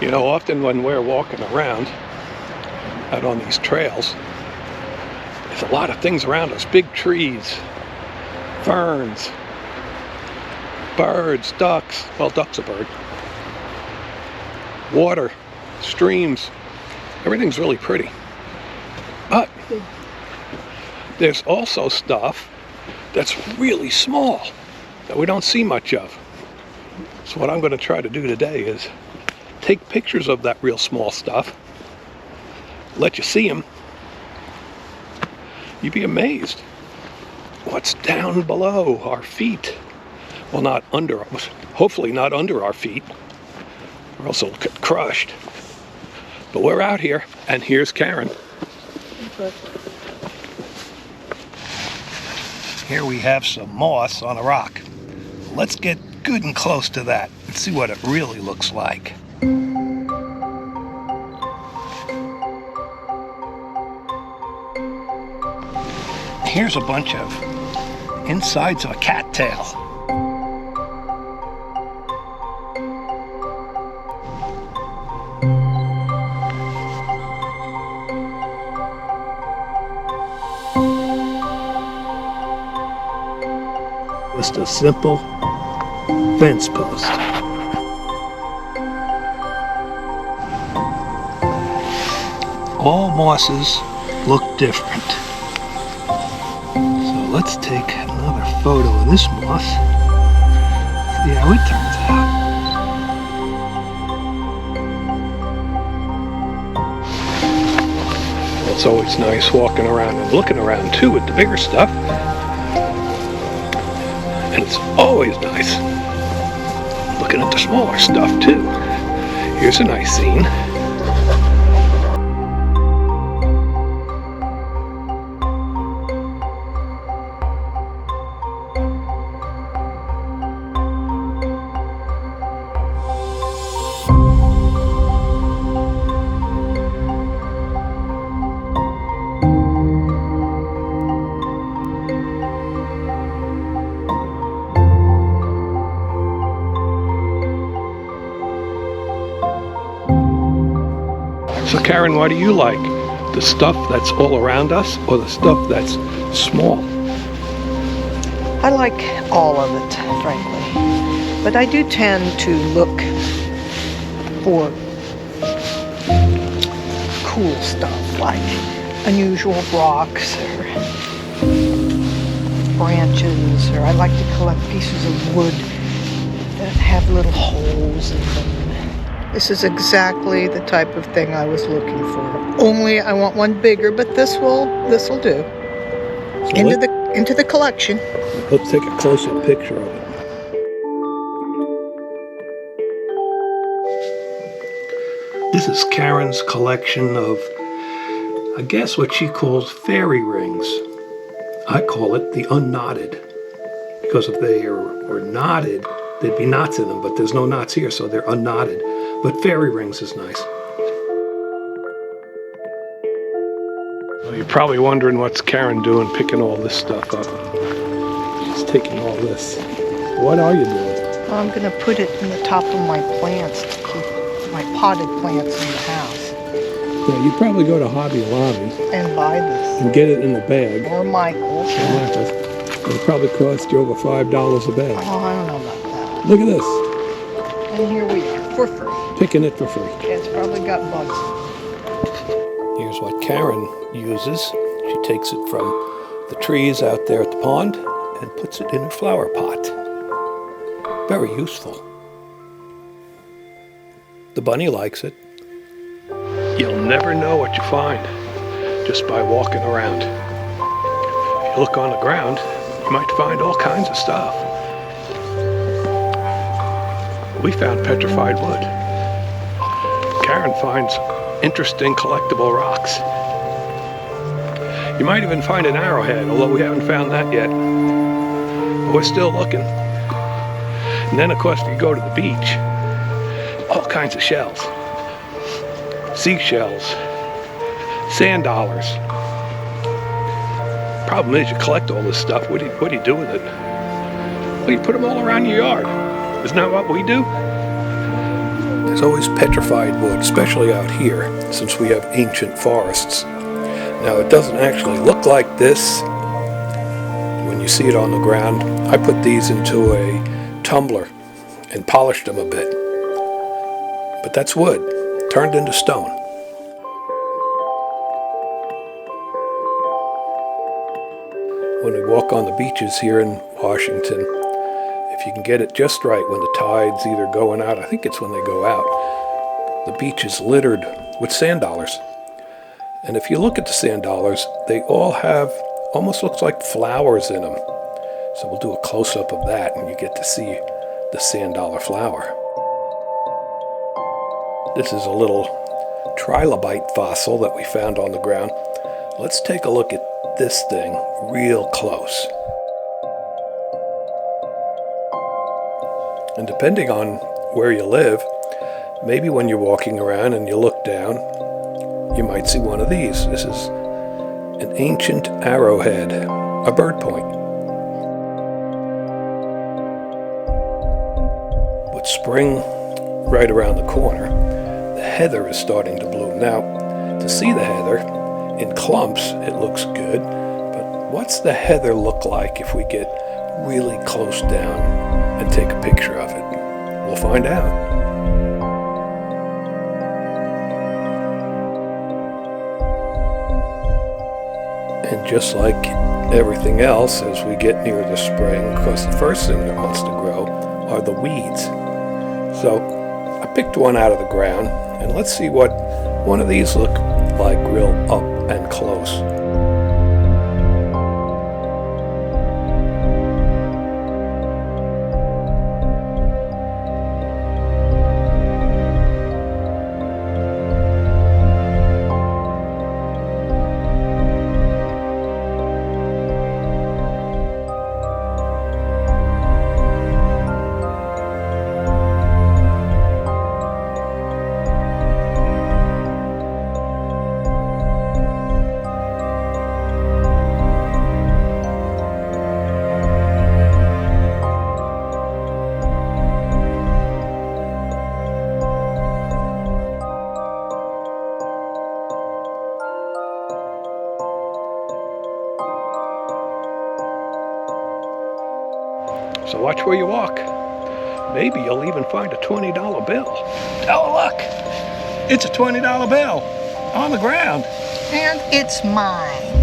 You know, often when we're walking around out on these trails, there's a lot of things around us. Big trees, ferns, birds, ducks. Well, duck's a bird. Water, streams. Everything's really pretty. But there's also stuff that's really small that we don't see much of. So what I'm going to try to do today is take pictures of that real small stuff, let you see them. You'd be amazed what's down below our feet. Well, not under, hopefully not under our feet, or else it'll get crushed. But we're out here, and here's Karen. Okay. Here we have some moss on a rock. Let's get good and close to that and see what it really looks like. Here's a bunch of insides of a cattail. Just a simple fence post. All mosses look different. So let's take another photo of this moss. See how it turns out. It's always nice walking around and looking around too with the bigger stuff. And it's always nice looking at the smaller stuff too. Here's a nice scene. So Karen, what do you like? The stuff that's all around us or the stuff that's small? I like all of it, frankly. But I do tend to look for cool stuff like unusual rocks or branches, or I like to collect pieces of wood that have little holes in them. This is exactly the type of thing I was looking for. Only I want one bigger, but this'll do. So Into the collection. Let's take a closer picture of it. This is Karen's collection of, I guess what she calls fairy rings. I call it the unknotted, because if they were knotted, there'd be knots in them, but there's no knots here, so they're unknotted. But fairy rings is nice. Well, you're probably wondering what's Karen doing picking all this stuff up. She's taking all this. What are you doing? I'm going to put it in the top of my plants to keep my potted plants in the house. Yeah, you probably go to Hobby Lobby And buy this. and get it in a bag. Or Michael's. It'll probably cost you over $5 a bag. Oh, I don't know about that. Look at this. And here we are, for free. Picking it for free. Yeah, it's probably got bugs. Here's what Karen uses. She takes it from the trees out there at the pond and puts it in her flower pot. Very useful. The bunny likes it. You'll never know what you find just by walking around. If you look on the ground, you might find all kinds of stuff. We found petrified wood. Karen finds interesting collectible rocks. You might even find an arrowhead, although we haven't found that yet. But we're still looking. And then, of course, if you go to the beach, all kinds of shells. Seashells, sand dollars. Problem is, you collect all this stuff. What do you do with it? Well, you put them all around your yard. Isn't that what we do? There's always petrified wood, especially out here, since we have ancient forests. Now, it doesn't actually look like this when you see it on the ground. I put these into a tumbler and polished them a bit. But that's wood, turned into stone. When we walk on the beaches here in Washington, if you can get it just right when the tide's either going out, I think it's when they go out, the beach is littered with sand dollars. And if you look at the sand dollars, they all have, almost looks like flowers in them. So we'll do a close-up of that and you get to see the sand dollar flower. This is a little trilobite fossil that we found on the ground. Let's take a look at this thing real close. And depending on where you live, maybe when you're walking around and you look down, you might see one of these. This is an ancient arrowhead, a bird point. With spring right around the corner, the heather is starting to bloom. Now, to see the heather in clumps, it looks good, but what's the heather look like if we get really close down and take a picture of it? We'll find out. And just like everything else, as we get near the spring, because the first thing that wants to grow are the weeds. So I picked one out of the ground, and let's see what one of these look like real up and close. So watch where you walk. Maybe you'll even find a $20 bill. Oh, look! It's a $20 bill on the ground. And it's mine.